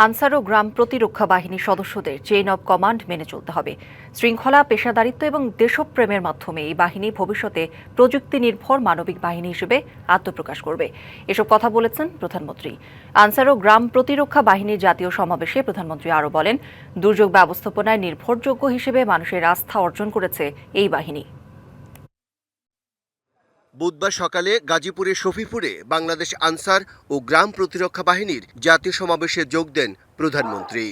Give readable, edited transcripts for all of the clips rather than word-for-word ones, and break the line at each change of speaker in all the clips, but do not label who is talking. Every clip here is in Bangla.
আনসার ও গ্রাম প্রতিরক্ষা বাহিনীর সদস্যদের চেইন অব কমান্ড মেনে চলতে হবে। শৃঙ্খলা, পেশাদারিত্ব এবং দেশপ্রেমের মাধ্যমে এই বাহিনী ভবিষ্যতে প্রযুক্তি নির্ভর মানবিক বাহিনী হিসেবে আত্মপ্রকাশ করবে। এসব কথা বলেছেন প্রধানমন্ত্রী। আনসার ও গ্রাম প্রতিরক্ষা বাহিনীর জাতীয় সমাবেশে প্রধানমন্ত্রী আরও বলেন, দুর্যোগ ব্যবস্থাপনায় নির্ভরযোগ্য হিসেবে মানুষের আস্থা অর্জন করেছে এই বাহিনী।
বুধবার সকালে গাজীপুরের শফিপুরে বাংলাদেশ আনসার ও গ্রাম প্রতিরক্ষা বাহিনীর জাতীয় সমাবেশে যোগ দেন প্রধানমন্ত্রী।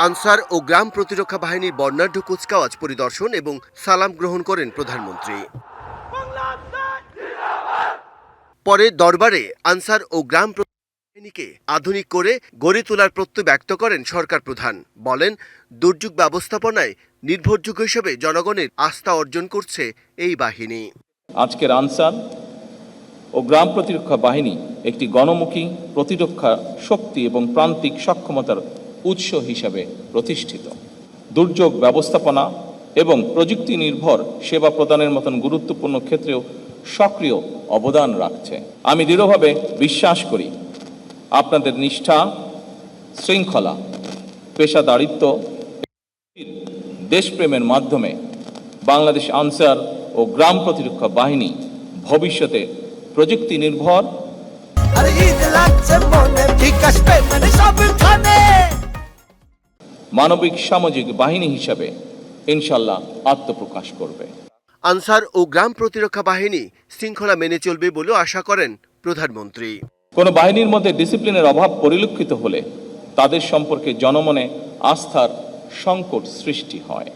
আনসার ও গ্রাম প্রতিরক্ষা বাহিনীর বর্ণাঢ্য কুচকাওয়াজ পরিদর্শন এবং সালাম গ্রহণ করেন প্রধানমন্ত্রী। পরে দরবারে আনসার ও গ্রাম বাহিনীকে আধুনিক করে গড়ে তোলার প্রত্যয় ব্যক্ত করেন সরকার প্রধান। বলেন, দুর্যোগ ব্যবস্থাপনায় নির্ভরযোগ্য হিসেবে জনগণের আস্থা অর্জন করছে এই বাহিনী।
আজকের আনসার ও গ্রাম প্রতিরক্ষা বাহিনী একটি গণমুখী প্রতিরক্ষা শক্তি এবং প্রান্তিক সক্ষমতার উৎস হিসাবে প্রতিষ্ঠিত। দুর্যোগ ব্যবস্থাপনা এবং প্রযুক্তি নির্ভর সেবা প্রদানের মতন গুরুত্বপূর্ণ ক্ষেত্রেও সক্রিয় অবদান রাখছে। আমি দৃঢ়ভাবে বিশ্বাস করি, আপনাদের নিষ্ঠা, শৃঙ্খলা, পেশাদারিত্ব, দেশপ্রেমের মাধ্যমে বাংলাদেশ আনসার ও গ্রাম প্রতিরক্ষা বাহিনী ভবিষ্যতে প্রযুক্তি নির্ভর মানবিক সামাজিক বাহিনী হিসাবে ইনশাল্লাহ আত্মপ্রকাশ করবে।
আনসার ও গ্রাম প্রতিরক্ষা বাহিনী শৃঙ্খলা মেনে চলবে বলেও আশা করেন প্রধানমন্ত্রী।
কোনো বাহিনীর মধ্যে ডিসিপ্লিনের অভাব পরিলক্ষিত হলে তাদের সম্পর্কে জনমনে আস্থার সংকট সৃষ্টি হয়।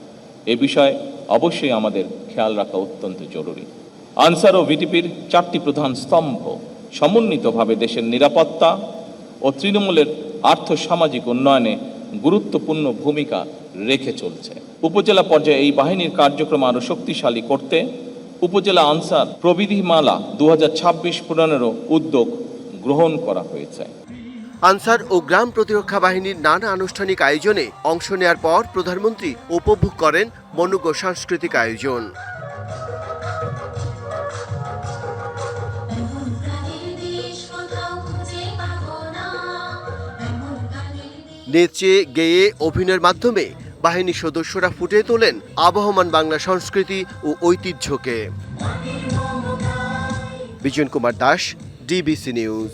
এ বিষয়ে অবশ্যই আমাদের খেয়াল রাখা অত্যন্ত জরুরি। আনসার ও ভিটিপির 4টি প্রধান স্তম্ভ সমন্বিতভাবে দেশের নিরাপত্তা ও তৃণমূলের আর্থসামাজিক উন্নয়নে গুরুত্বপূর্ণ ভূমিকা রেখে চলছে। উপজেলা পর্যায়ে এই বাহিনীর কার্যক্রম আরও শক্তিশালী করতে উপজেলা আনসার প্রবিধিমালা 2026 প্রণয়নেরও উদ্যোগ গ্রহণ করা হয়েছে।
আনসার ও গ্রাম প্রতিরক্ষা বাহিনীর নানা আনুষ্ঠানিক আয়োজনে অংশ নেয়ার পর প্রধানমন্ত্রী উপভোগ করেন মনোজ্ঞ সাংস্কৃতিক আয়োজন। নেচে গেয়ে অভিনয়ের মাধ্যমে বাহিনীর সদস্যরা ফুটিয়ে তোলেন আবহমান বাংলা সংস্কৃতি ও ঐতিহ্যকে। Bijan Kumar Das, DBC news.